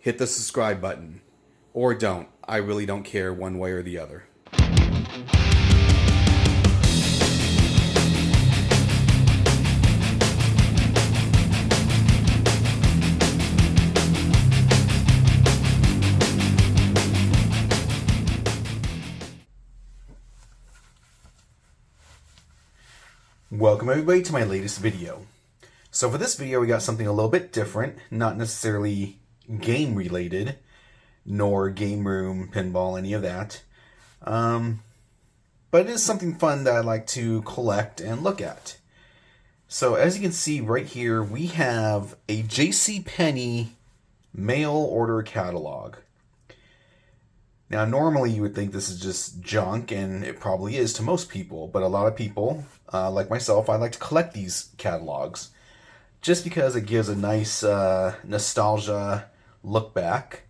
hit the subscribe button. Or don't. I really don't care one way or the other. Welcome everybody to my latest video. So for this video we got something a little bit different, not necessarily game related, nor game room, pinball, any of that. But it is something fun that I like to collect and look at. So as you can see right here, we have a JCPenney mail order catalog. Now normally you would think this is just junk, and it probably is to most people, but a lot of people, like myself, I like to collect these catalogs just because it gives a nice nostalgia look back.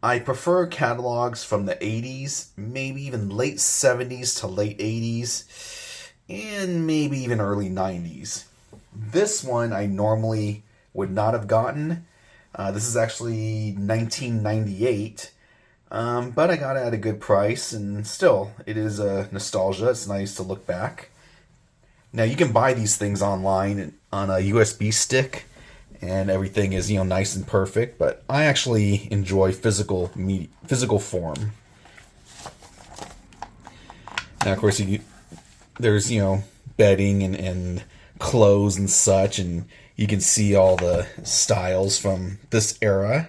I prefer catalogs from the 80s, maybe even late 70s to late 80s, and maybe even early 90s. This one I normally would not have gotten. This is actually 1998. But I got it at a good price, and still, it is a nostalgia. It's nice to look back. Now, you can buy these things online on a USB stick, and everything is, nice and perfect, but I actually enjoy physical form. Now, of course, there's, bedding and clothes and such, and you can see all the styles from this era.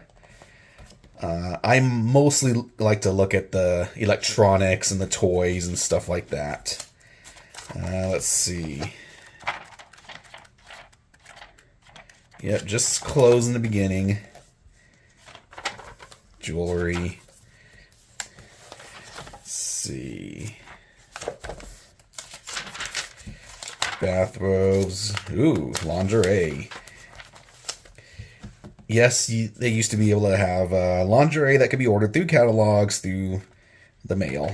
I mostly like to look at the electronics and the toys and stuff like that. Let's see. Yep, just clothes in the beginning. Jewelry. Let's see. Bathrobes. Ooh, lingerie. Yes, they used to be able to have lingerie that could be ordered through catalogs, through the mail.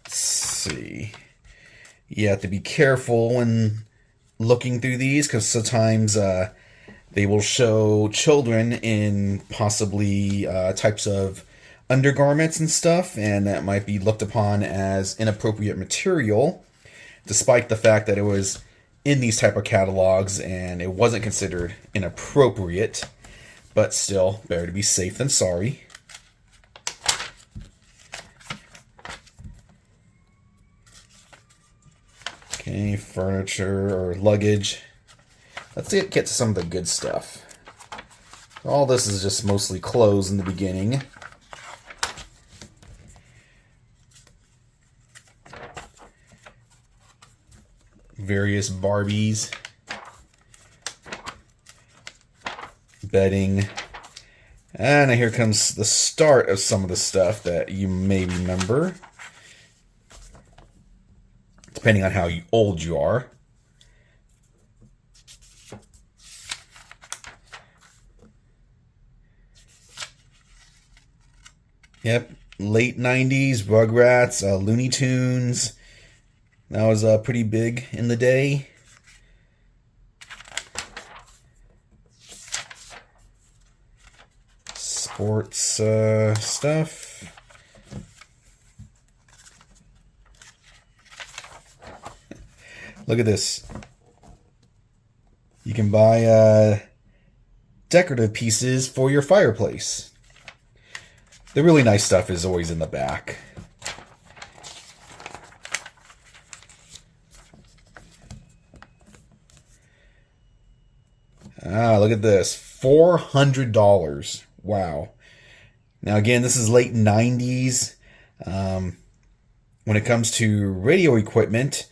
Let's see. You have to be careful when looking through these, because sometimes they will show children in possibly types of undergarments and stuff, and that might be looked upon as inappropriate material, despite the fact that it was in these type of catalogs and it wasn't considered inappropriate, but still, better to be safe than sorry. Okay, furniture or luggage. Let's get to some of the good stuff. All this is just mostly clothes in the beginning. Various Barbies, bedding, and here comes the start of some of the stuff that you may remember, depending on how old you are. Yep, late 90s, Rugrats, Looney Tunes. That was pretty big in the day. Sports stuff. Look at this. You can buy decorative pieces for your fireplace. The really nice stuff is always in the back. Look at this. $400. Wow. Now, again, this is late 90s. When it comes to radio equipment,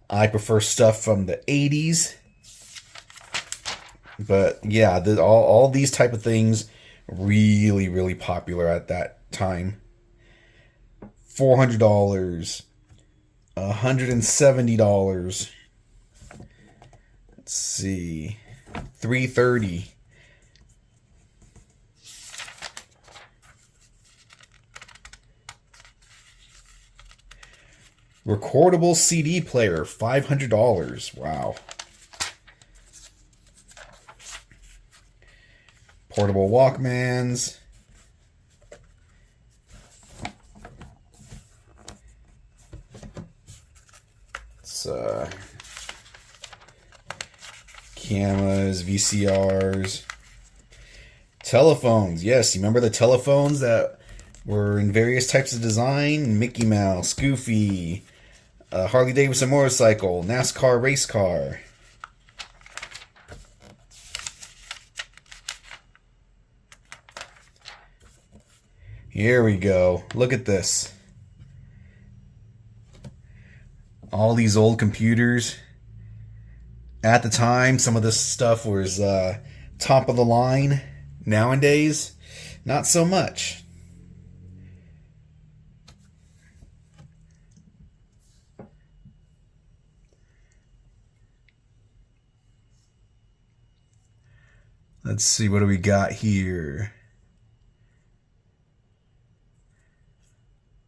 I prefer stuff from the 80s. But, yeah, all these type of things really, really popular at that time. $400. $170. Let's see. $330. Recordable CD player, $500. Wow. portable Walkmans. It's cameras, VCRs, telephones. Yes, you remember the telephones that were in various types of design? Mickey Mouse, Goofy, Harley Davidson motorcycle, NASCAR race car. Here we go. Look at this. All these old computers. At the time, some of this stuff was top of the line. Nowadays, not so much. Let's see, what do we got here?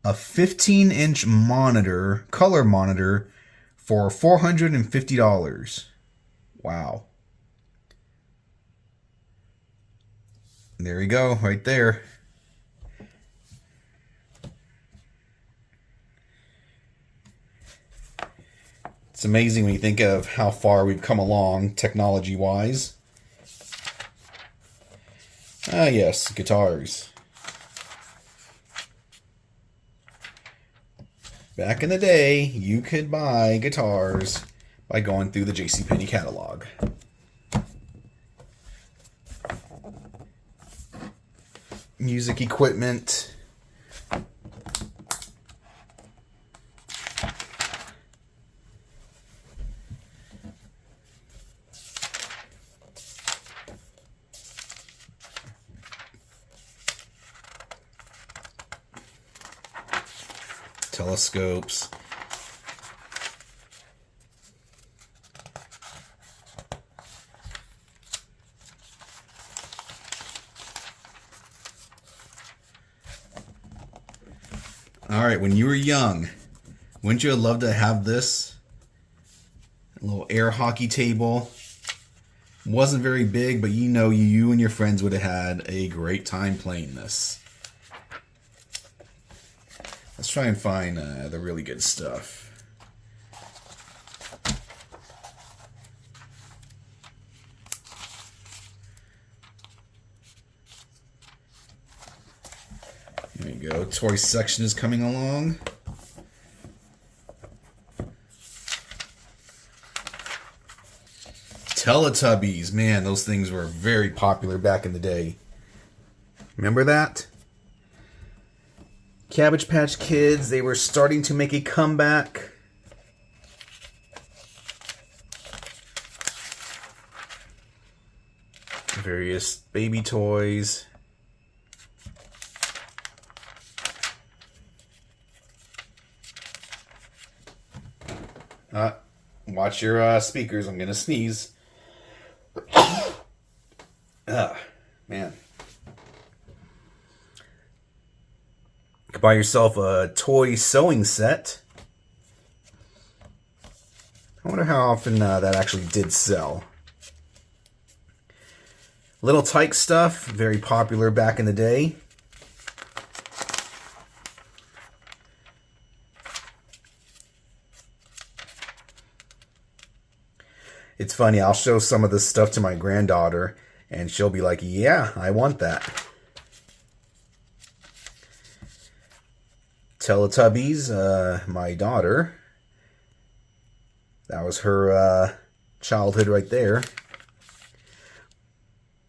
A 15-inch monitor, color monitor, for $450. Wow. There you go, right there. It's amazing when you think of how far we've come along technology-wise. Ah, yes, guitars. Back in the day, you could buy guitars by going through the JCPenney catalog. Music equipment. Telescopes. All right, when you were young, wouldn't you have loved to have this? A little air hockey table. Wasn't very big, but you know you and your friends would have had a great time playing this. Let's try and find the really good stuff. There you go. Toy section is coming along. Teletubbies. Man, those things were very popular back in the day. Remember that? Cabbage Patch Kids, they were starting to make a comeback. Various baby toys. Watch your speakers, I'm gonna sneeze. Man. You could buy yourself a toy sewing set. I wonder how often that actually did sell. Little Tyke stuff, very popular back in the day. It's funny, I'll show some of this stuff to my granddaughter, and she'll be like, yeah, I want that. Teletubbies, my daughter. That was her childhood right there.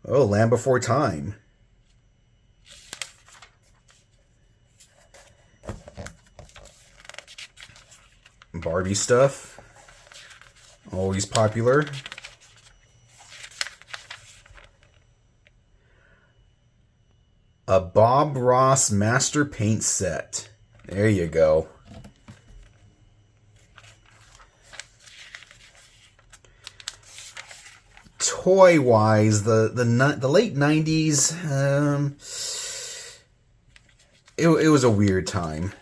Oh, Land Before Time. Barbie stuff. Always popular. A Bob Ross Master Paint set. There you go. Toy-wise, the late 90s, it was a weird time.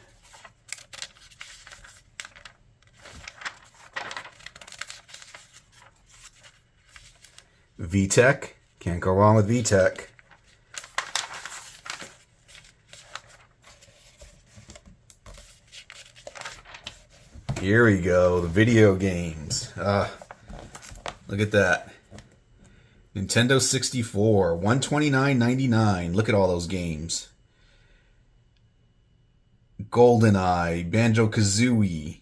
VTech. Can't go wrong with VTech. Here we go, the video games. Look at that. Nintendo 64, $129.99. Look at all those games. GoldenEye, Banjo-Kazooie,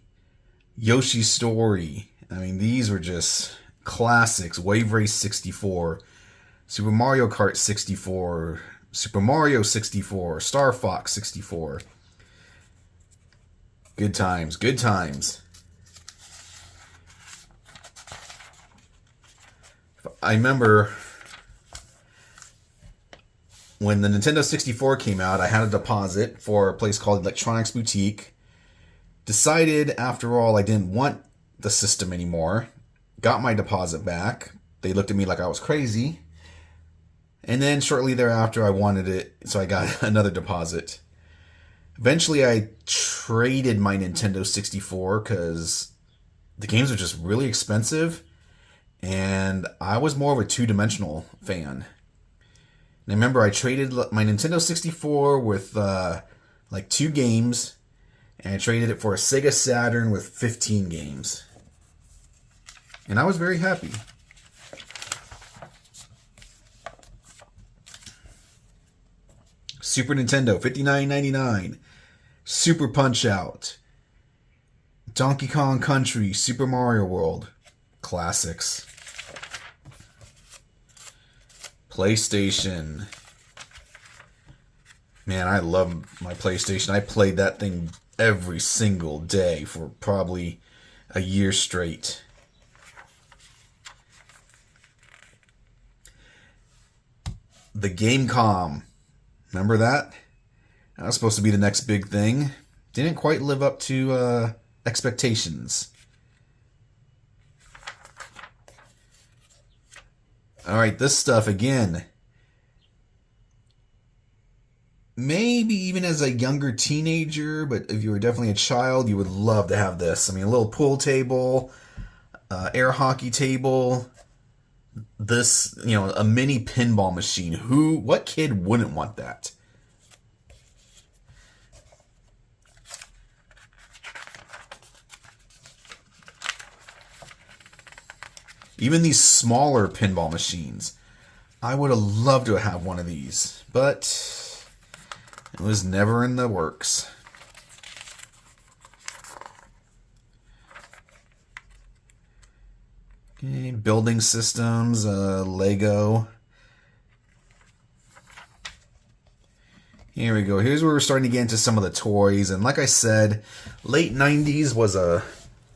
Yoshi's Story. I mean, these were just classics. Wave Race 64, Super Mario Kart 64, Super Mario 64, Star Fox 64. Good times, good times. I remember when the Nintendo 64 came out, I had a deposit for a place called Electronics Boutique. Decided, after all, I didn't want the system anymore. Got my deposit back. They looked at me like I was crazy. And then shortly thereafter, I wanted it, so I got another deposit. Eventually, I traded my Nintendo 64 because the games were just really expensive. And I was more of a two-dimensional fan. And I remember I traded my Nintendo 64 with like 2 games. And I traded it for a Sega Saturn with 15 games. And I was very happy. Super Nintendo, $59.99. Super Punch-Out. Donkey Kong Country, Super Mario World. Classics. PlayStation. Man, I love my PlayStation. I played that thing every single day for probably a year straight. The Gamecom. Remember that? That was supposed to be the next big thing. Didn't quite live up to expectations. Alright, this stuff again. Maybe even as a younger teenager, but if you were definitely a child, you would love to have this. I mean, a little pool table, air hockey table, this, you know, a mini pinball machine. What kid wouldn't want that? Even these smaller pinball machines. I would have loved to have one of these, but it was never in the works. Okay, building systems, Lego. Here we go. Here's where we're starting to get into some of the toys. And like I said, late 90s was a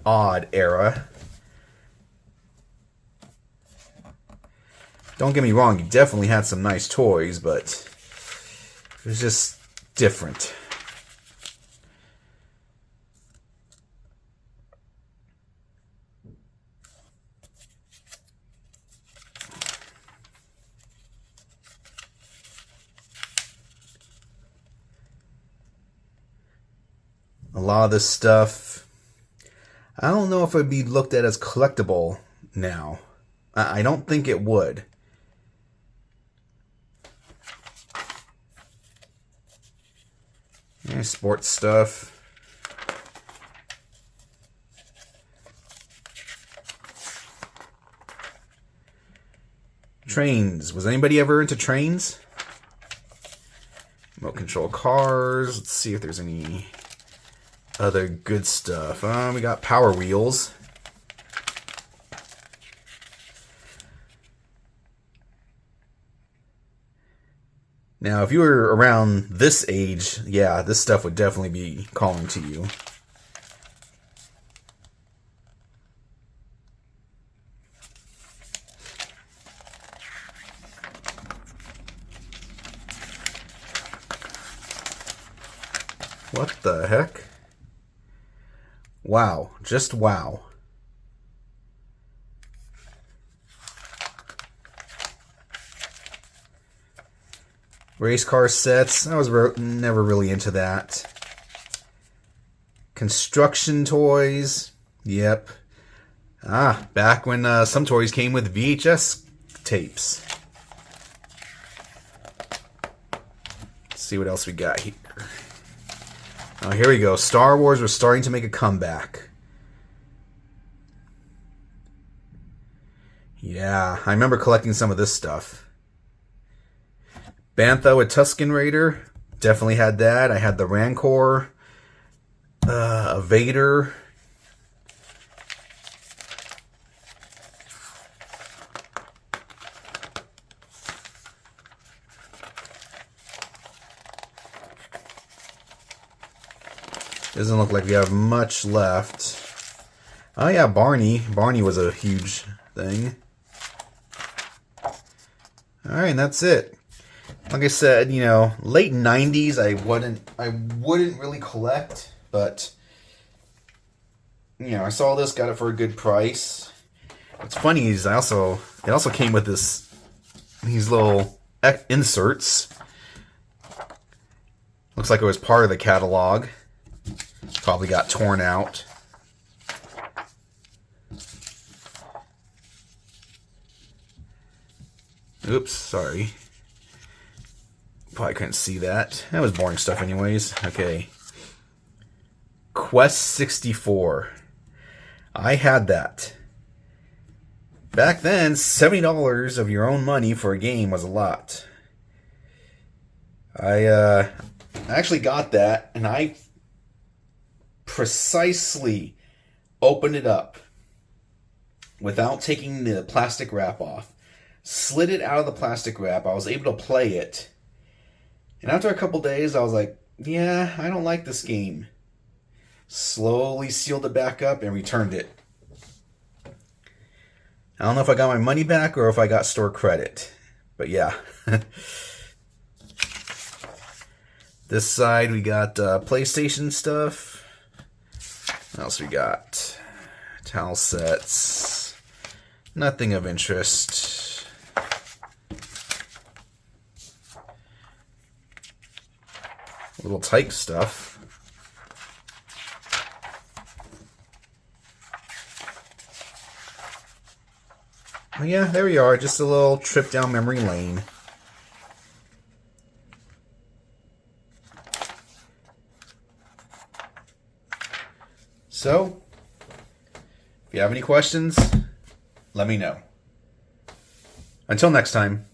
odd era. Don't get me wrong, you definitely had some nice toys, but it was just different. A lot of this stuff, I don't know if it would be looked at as collectible now. I don't think it would. Yeah, sports stuff. Trains. Was anybody ever into trains? Remote control cars. Let's see if there's any other good stuff. We got Power Wheels. Now, if you were around this age, yeah, this stuff would definitely be calling to you. What the heck? Wow, just wow. Race car sets. I was never really into that. Construction toys. Yep. Back when some toys came with VHS tapes. Let's see what else we got here. Oh, here we go. Star Wars was starting to make a comeback. Yeah, I remember collecting some of this stuff. Bantho, a Tusken Raider. Definitely had that. I had the Rancor. A Vader. Doesn't look like we have much left. Oh yeah, Barney. Barney was a huge thing. Alright, and that's it. Like I said, you know, late 90s I wouldn't really collect, but you know, I saw this, got it for a good price. What's funny is it also came with these little inserts. Looks like it was part of the catalog. Probably got torn out. Oops, sorry. Probably couldn't see that. That was boring stuff anyways. Okay. Quest 64. I had that. Back then, $70 of your own money for a game was a lot. I actually got that, and I precisely opened it up without taking the plastic wrap off. Slid it out of the plastic wrap. I was able to play it. And after a couple days, I was like, yeah, I don't like this game. Slowly sealed it back up and returned it. I don't know if I got my money back or if I got store credit. But yeah. This side we got PlayStation stuff. What else we got? Towel sets. Nothing of interest. Little tyke stuff. Oh yeah, there we are. Just a little trip down memory lane. So, if you have any questions, let me know. Until next time.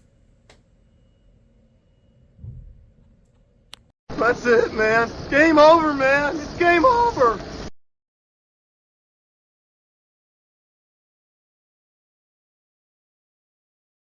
That's it, man. Game over, man.